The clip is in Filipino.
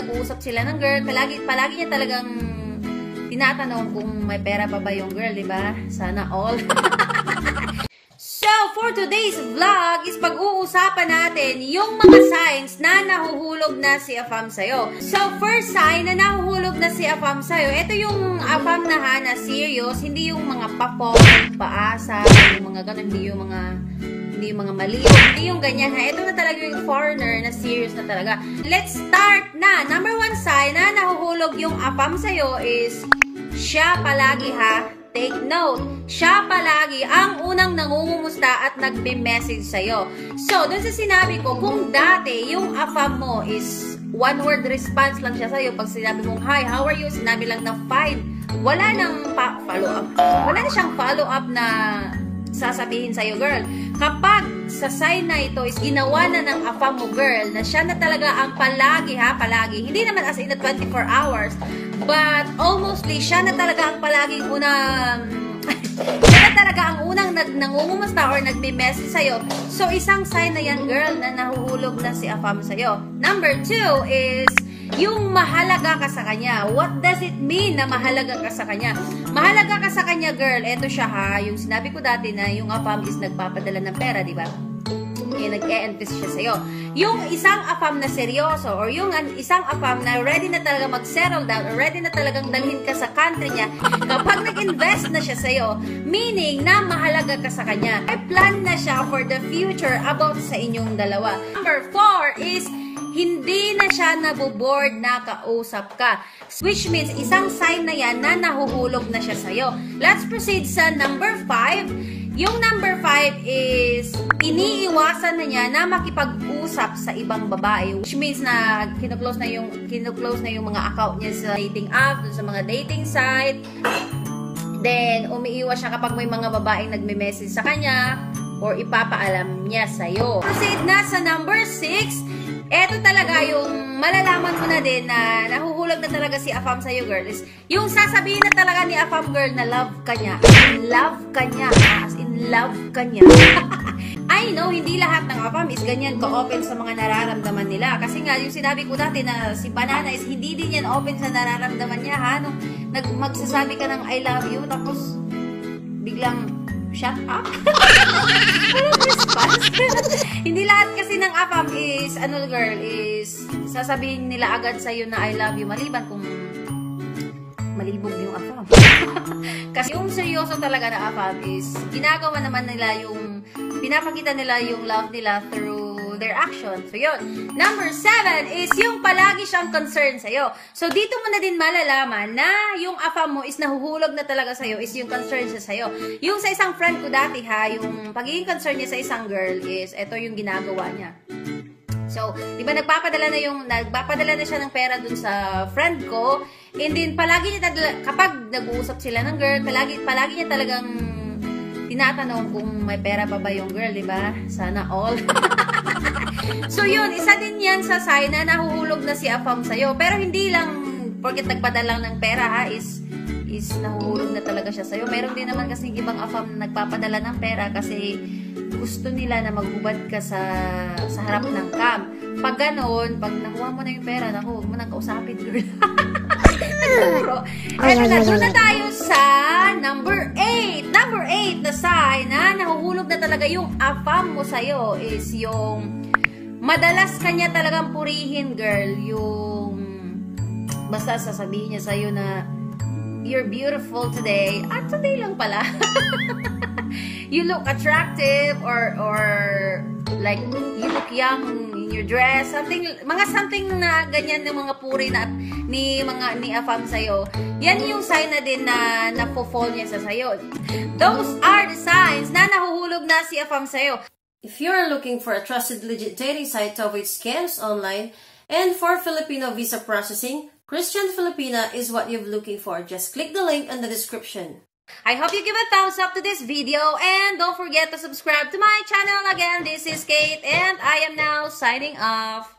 nag-uusap sila ng girl, palagi niya talagang tinatanong kung may pera pa ba yung girl, di ba? Sana all. So, for today's vlog is pag-uusapan natin yung mga signs na nahuhulog na si Afam sa'yo. So, first sign na nahuhulog na si Afam sa'yo, ito yung Afam na serious, hindi yung mga papong, paasa, yung mga ganun, hindi yung mga maliw, hindi yung ganyan ha. Ito na talaga yung foreigner na serious na talaga. Let's start na! Number one sign na nahuhulog yung Afam sa'yo is siya palagi ha. Take note, siya palagi ang unang nangungumusta at nagme-message sa'yo. So, dun sa sinabi ko, kung dati yung Afam mo is one-word response lang siya sa'yo, pag sinabi mong, hi, how are you? Sinabi lang na fine. Wala nang follow-up. Wala na siyang follow-up na sasabihin sa'yo, girl. Kapag sa sign na ito is ginawa na ng Afam mo, girl, na siya na talaga ang palagi, ha, palagi. Hindi naman as in the 24 hours, but almostly, siya na talaga ang palaging siya na talaga ang unang nangungumusta or nagme-message sa'yo. So, isang sign na yan, girl, na nahuhulog na si Afam sa'yo. Number 2 is yung mahalaga ka sa kanya. What does it mean na mahalaga ka sa kanya? Mahalaga ka sa kanya, girl. Eto siya ha. Yung sinabi ko dati na yung Afam is nagpapadala ng pera, di ba? Nag-e-invest siya sa'yo. Yung isang Afam na seryoso or yung isang Afam na ready na talaga mag-settle down or ready na talagang dalhin ka sa country niya, kapag nag-invest na siya sa'yo, meaning na mahalaga ka sa kanya. May plan na siya for the future about sa inyong dalawa. Number 4 is hindi na siya naboboard na kausap ka. Which means, isang sign na yan na nahuhulog na siya sa'yo. Let's proceed sa number 5. Yung number 5 is iniiwasan na niya na makipag-usap sa ibang babae. Which means na kino-close na yung mga account niya sa dating app, sa mga dating site. Then, umiiwas siya kapag may mga babaeng nagme-message sa kanya or ipapaalam niya sa'yo. Proceed na sa number 6. Eto talaga yung malalaman mo na din na nahuhulog na talaga si Afam sa'yo, girl, is yung sasabihin na talaga ni Afam, girl, na love ka niya. Love ka niya. As in, love ka niya. I know, hindi lahat ng Afam is ganyan ka-open sa mga nararamdaman nila. Kasi nga, yung sinabi ko dati na si Banana is hindi din yan open sa nararamdaman niya, ha? Nung magsasabi ka ng I love you, tapos biglang shut up? Hindi lahat kasi ng Afam is, girl, is sasabihin nila agad sa'yo na I love you, maliban kung malibog yung Afam. Kasi yung seryoso talaga na Afam is, ginagawa naman nila yung, pinapakita nila yung love nila through their action. So, yun. Number 7 is yung palagi siyang concern sa'yo. So, dito mo na din malalaman na yung Afam mo is nahuhulog na talaga sa'yo is yung concern siya sa'yo. Yung sa isang friend ko dati ha, yung pagiging concern niya sa isang girl is, ito yung ginagawa niya. So, di ba nagpapadala na siya ng pera dun sa friend ko, and then palagi niya kapag nag-uusap sila ng girl, palagi niya talagang tinatanong kung may pera pa ba yung girl, di ba? Sana all. So, yun, isa din yan sa sign na nahuhulog na si Afam sa'yo. Pero hindi lang, porket nagpadala ng pera ha, is nahuhulog na talaga siya sa'yo. Meron din naman kasi ibang Afam na nagpapadala ng pera kasi gusto nila na maghubad ka sa harap ng cam. Pag ganon, pag nakuha mo na yung pera, naku, huwag mo nang kausapin, girl. Nagturo. Doon na tayo sa number 8. Number 8 na sign na nahuhulog na talaga yung Afam mo sa'yo is yung madalas kanya talagang purihin, girl. Yung basta sasabihin niya sa'yo na you're beautiful today. At today lang pala. You look attractive or like you look young in your dress, something na ganyan ng mga puri na ni Afam sa'yo. Yan yung sign na din na nafo-fall niya sa sa'yo. Those are the signs na nahuhulog na si Afam sa'yo. If you're looking for a trusted, legit dating site to avoid scams online and for Filipino visa processing, Christian Filipina is what you're looking for. Just click the link in the description. I hope you give a thumbs up to this video and don't forget to subscribe to my channel. Again, this is Kate and I am now signing off.